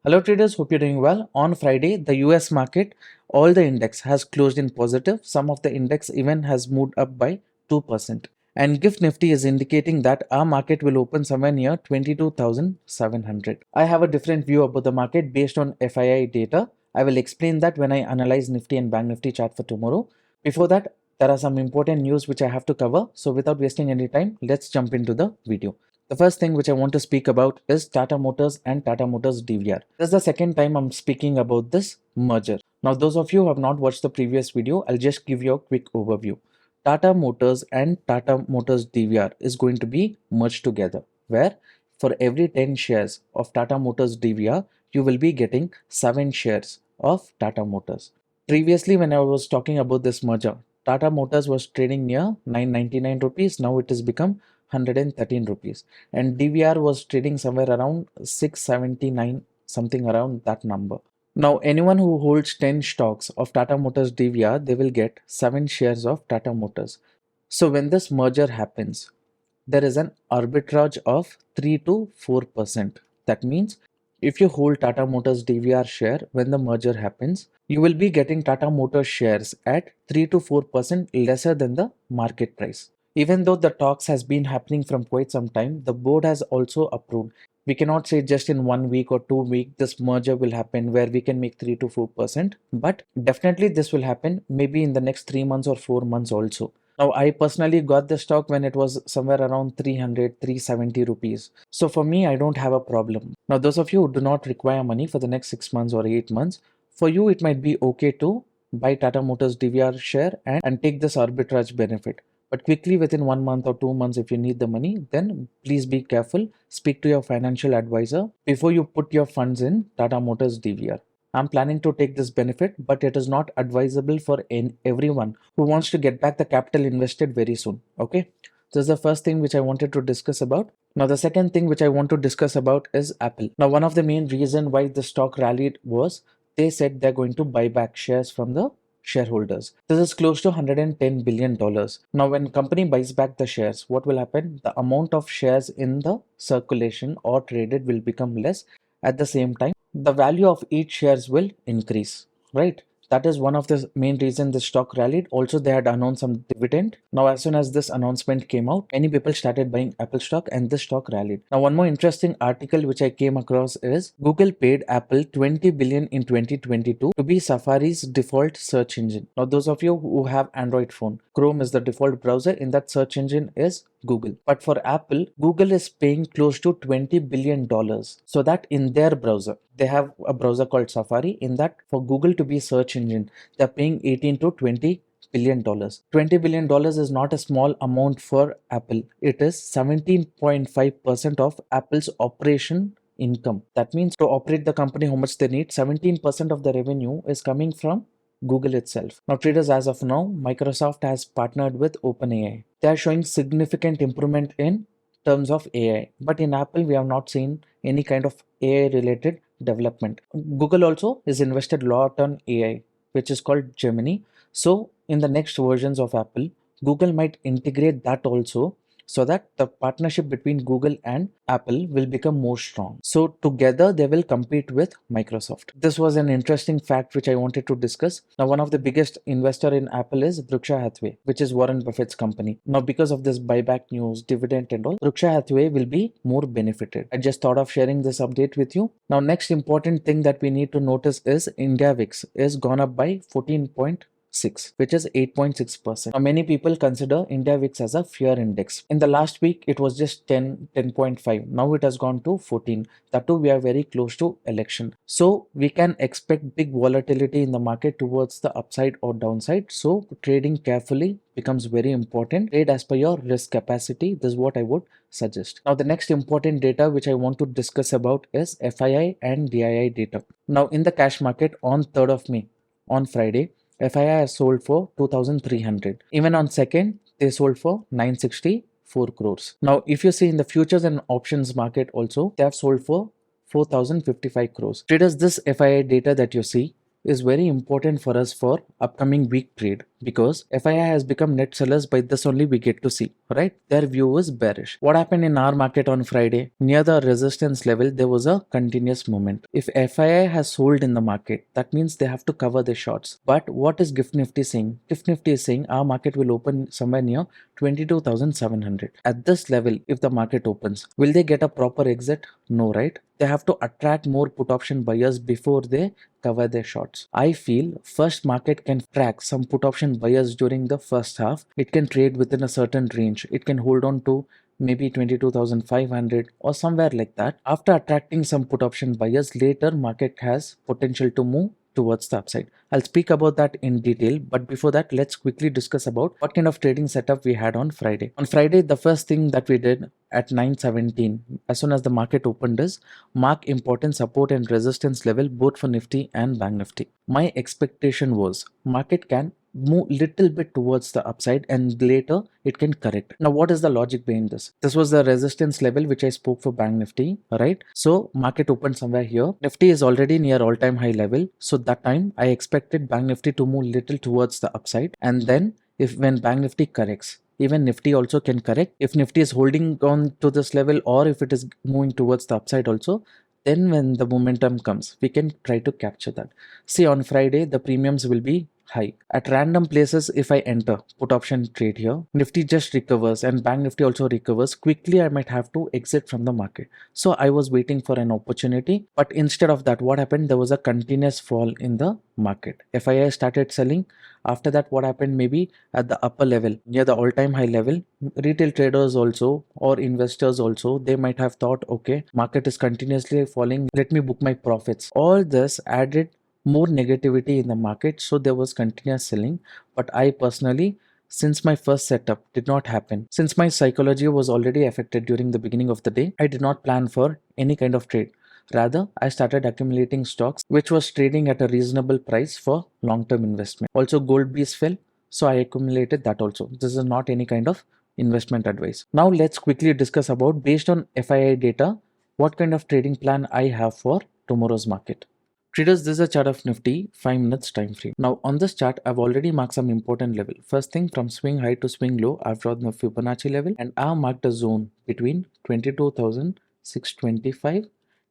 Hello traders, hope you're doing well. On Friday, the US market, all the index has closed in positive. Some of the index even has moved up by 2%. And GIFT Nifty is indicating that our market will open somewhere near 22,700. I have a different view about the market based on FII data. I will explain that when I analyze Nifty and Bank Nifty chart for tomorrow. Before that, there are some important news which I have to cover. So without wasting any time, let's jump into the video. The first thing which I want to speak about is Tata Motors and Tata Motors DVR. This is the second time I'm speaking about this merger. Now, those of you who have not watched the previous video, I'll just give you a quick overview. Tata Motors and Tata Motors DVR is going to be merged together, where for every 10 shares of Tata Motors DVR, you will be getting 7 shares of Tata Motors. Previously, when I was talking about this merger, Tata Motors was trading near 999 rupees. Now it has become 113 rupees, and DVR was trading somewhere around 679, something around that number. Now anyone who holds 10 stocks of Tata Motors DVR, they will get 7 shares of Tata Motors. So when this merger happens, there is an arbitrage of 3 to 4%. That means if you hold Tata Motors DVR share when the merger happens, you will be getting Tata Motors shares at 3 to 4% lesser than the market price. Even though the talks has been happening from quite some time, the board has also approved. We cannot say just in 1 week or 2 weeks this merger will happen where we can make 3 to 4%, but definitely this will happen maybe in the next 3 months or 4 months also. Now, I personally got the stock when it was somewhere around 300, 370 rupees. So for me, I don't have a problem. Now, those of you who do not require money for the next 6 months or 8 months, for you, it might be okay to buy Tata Motors DVR share and take this arbitrage benefit. But quickly within 1 month or 2 months, if you need the money, then please be careful. Speak to your financial advisor before you put your funds in Tata Motors DVR. I'm planning to take this benefit, but it is not advisable for everyone who wants to get back the capital invested very soon. Okay, this is the first thing which I wanted to discuss about. Now, the second thing which I want to discuss about is Apple. Now, one of the main reason why the stock rallied was they said they're going to buy back shares from the shareholders. This is close to $110 billion. Now, when company buys back the shares, what will happen? The amount of shares in the circulation or traded will become less. At the same time, the value of each shares will increase, right? That is one of the main reason the stock rallied. Also, they had announced some dividend. Now, as soon as this announcement came out, many people started buying Apple stock and this stock rallied. Now, one more interesting article which I came across is Google paid Apple 20 billion in 2022 to be Safari's default search engine. Now, those of you who have Android phone, Chrome is the default browser. In that search engine is Google. But for Apple, Google is paying close to $20 billion so that in their browser, they have a browser called Safari. In that, for Google to be search engine, they're paying 18 to 20 billion dollars. $20 billion is not a small amount for Apple. It is 17.5% of Apple's operation income. That means to operate the company, how much they need, 17% of the revenue is coming from Google itself. Now, traders, as of now, Microsoft has partnered with OpenAI. They are showing significant improvement in terms of AI. But in Apple, we have not seen any kind of AI related development. Google also is invested a lot on AI, which is called Gemini. So in the next versions of Apple, Google might integrate that also, so that the partnership between Google and Apple will become more strong. So together they will compete with Microsoft. This was an interesting fact which I wanted to discuss. Now, one of the biggest investor in Apple is Berkshire Hathaway, which is Warren Buffett's company. Now, because of this buyback news, dividend and all, Berkshire Hathaway will be more benefited. I just thought of sharing this update with you. Now, next important thing that we need to notice is India VIX is gone up by 14.6, which is 8.6%. Now, many people consider India VIX as a fear index. In the last week, it was just 10.5. Now it has gone to 14. That too, we are very close to election. So we can expect big volatility in the market towards the upside or downside. So trading carefully becomes very important. Trade as per your risk capacity. This is what I would suggest. Now, the next important data which I want to discuss about is FII and DII data. Now, in the cash market on 3rd of May, on Friday, FII has sold for 2,300. Even on 2nd, they sold for 964 crores. Now, if you see in the futures and options market also, they have sold for 4,055 crores. Traders, this FII data that you see is very important for us for upcoming week trade. because FII has become net sellers by this only we get to see, right? Their view is bearish. What happened in our market on Friday? Near the resistance level, there was a continuous movement. If FII has sold in the market, that means they have to cover the shorts. But what is Gift Nifty saying? Gift Nifty is saying our market will open somewhere near 22,700. At this level, if the market opens, will they get a proper exit? No, right? They have to attract more put option buyers before they cover their shorts. I feel first market can track some put option buyers during the first half. It can trade within a certain range. It can hold on to maybe 22,500 or somewhere like that. After attracting some put option buyers, later market has potential to move towards the upside. I'll speak about that in detail, but before that, let's quickly discuss about what kind of trading setup we had on Friday. On Friday, the first thing that we did at 9:17, as soon as the market opened, is mark important support and resistance level both for Nifty and Bank Nifty. My expectation was market can move little bit towards the upside and later it can correct. Now what is the logic behind this? This was the resistance level which I spoke for Bank Nifty, right? So market opened somewhere here. Nifty is already near all-time high level, so that time I expected Bank Nifty to move little towards the upside, and then if when Bank Nifty corrects, even Nifty also can correct. If Nifty is holding on to this level or if it is moving towards the upside also, then when the momentum comes, we can try to capture that. See, on Friday, the premiums will be high. At random places, if I enter put option trade here, Nifty just recovers and Bank Nifty also recovers. Quickly, I might have to exit from the market. So I was waiting for an opportunity. But instead of that, what happened? There was a continuous fall in the market. FII started selling. After that, what happened? Maybe at the upper level, near the all-time high level, retail traders also or investors also, they might have thought, okay, market is continuously falling, let me book my profits. All this added more negativity in the market, so there was continuous selling. But I personally, since my first setup did not happen, since my psychology was already affected during the beginning of the day, I did not plan for any kind of trade. Rather, I started accumulating stocks which was trading at a reasonable price for long-term investment. Also, gold bees fell, so I accumulated that also. This is not any kind of investment advice. Now let's quickly discuss about, based on FII data, what kind of trading plan I have for tomorrow's market. Traders, this is a chart of Nifty 5 minutes time frame. Now on this chart, I've already marked some important level. First thing, from swing high to swing low, I've drawn the Fibonacci level and I've marked a zone between 22,625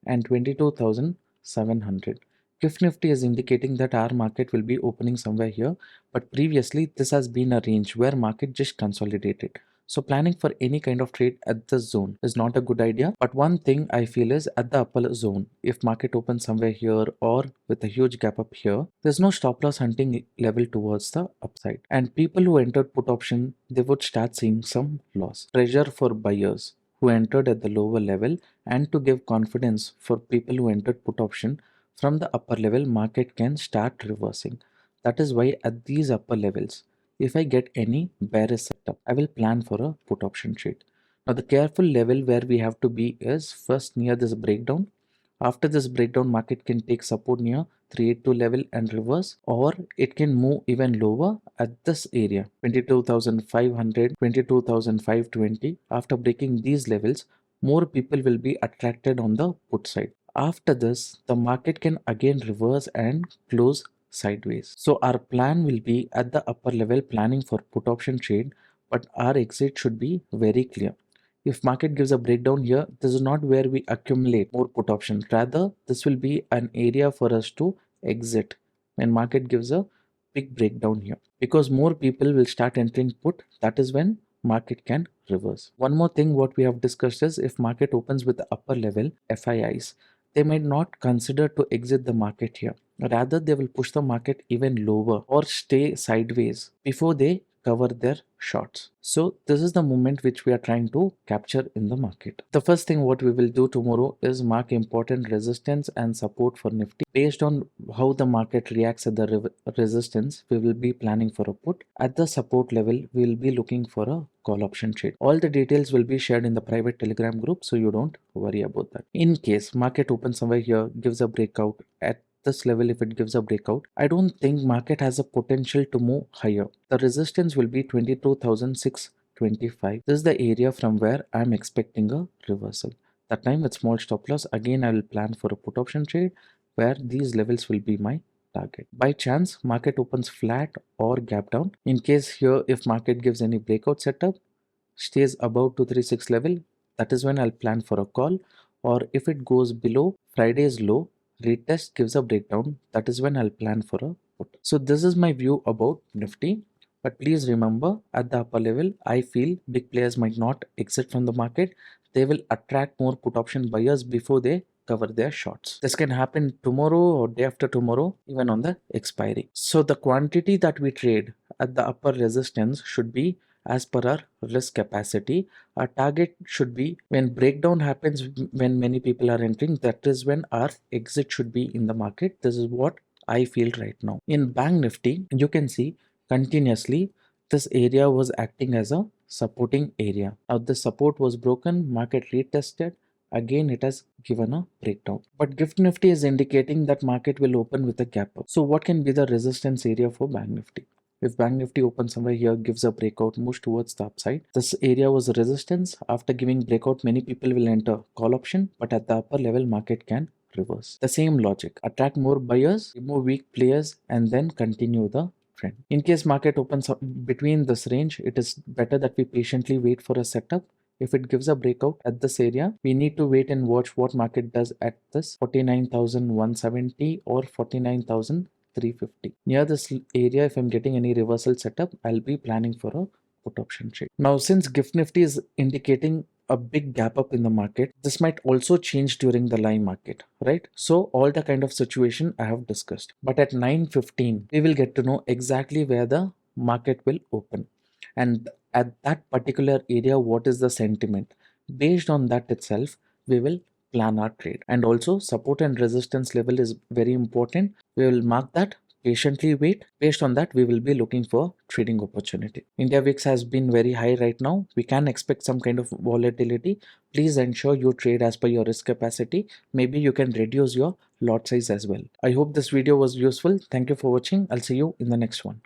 and 22,700. Gift Nifty is indicating that our market will be opening somewhere here, but previously this has been a range where market just consolidated. So planning for any kind of trade at this zone is not a good idea. But one thing I feel is at the upper zone, if market opens somewhere here or with a huge gap up here, there's no stop loss hunting level towards the upside. And people who entered put option, they would start seeing some loss. Pressure for buyers who entered at the lower level, and to give confidence for people who entered put option from the upper level, market can start reversing. That is why at these upper levels, if I get any bearish setup, I will plan for a put option trade. Now the careful level where we have to be is first near this breakdown. After this breakdown, market can take support near 382 level and reverse, or it can move even lower at this area 22,500, 22,520. After breaking these levels, more people will be attracted on the put side. After this, the market can again reverse and close sideways. So our plan will be at the upper level planning for put option trade, but our exit should be very clear. If market gives a breakdown here, this is not where we accumulate more put options. Rather, this will be an area for us to exit when market gives a big breakdown here, because more people will start entering put. That is when market can reverse. One more thing what we have discussed is, if market opens with the upper level FIIs, they might not consider to exit the market here. Rather, they will push the market even lower or stay sideways before they cover their shorts. So this is the moment which we are trying to capture in the market. The first thing what we will do tomorrow is mark important resistance and support for Nifty. Based on how the market reacts at the resistance, we will be planning for a put. At the support level, we will be looking for a call option trade. All the details will be shared in the private Telegram group, so you don't worry about that. In case market opens somewhere here, gives a breakout at this level, if it gives a breakout, I don't think market has a potential to move higher. The resistance will be 22,625. This is the area from where I'm expecting a reversal. That time with small stop loss, again I will plan for a put option trade where these levels will be my target. By chance, market opens flat or gap down. In case here, if market gives any breakout setup, stays above 236 level, that is when I'll plan for a call. Or if it goes below Friday's low, retest gives a breakdown, that is when I'll plan for a put. So this is my view about Nifty. But please remember, at the upper level, I feel big players might not exit from the market. They will attract more put option buyers before they cover their shorts. This can happen tomorrow or day after tomorrow, even on the expiry. So the quantity that we trade at the upper resistance should be as per our risk capacity. Our target should be when breakdown happens, when many people are entering, that is when our exit should be in the market. This is what I feel right now. In Bank Nifty, you can see continuously this area was acting as a supporting area. Now the support was broken, market retested, again it has given a breakdown. But Gift Nifty is indicating that market will open with a gap up. So what can be the resistance area for Bank Nifty? If Bank Nifty opens somewhere here, gives a breakout, moves towards the upside, this area was resistance. After giving breakout, many people will enter call option, but at the upper level, market can reverse. The same logic, attract more buyers, remove weak players, and then continue the trend. In case market opens up between this range, it is better that we patiently wait for a setup. If it gives a breakout at this area, we need to wait and watch what market does at this 49,170 or 49,350. Near this area, if I'm getting any reversal setup, I'll be planning for a put option trade. Now, since Gift Nifty is indicating a big gap up in the market, this might also change during the live market, right? So all the kind of situation I have discussed. But at 9:15, we will get to know exactly where the market will open. And at that particular area, what is the sentiment? Based on that itself, we will plan our trade. And also support and resistance level is very important. We will mark that, patiently wait. Based on that, we will be looking for trading opportunity. India VIX has been very high right now. We can expect some kind of volatility. Please ensure you trade as per your risk capacity. Maybe you can reduce your lot size as well. I hope this video was useful. Thank you for watching. I'll see you in the next one.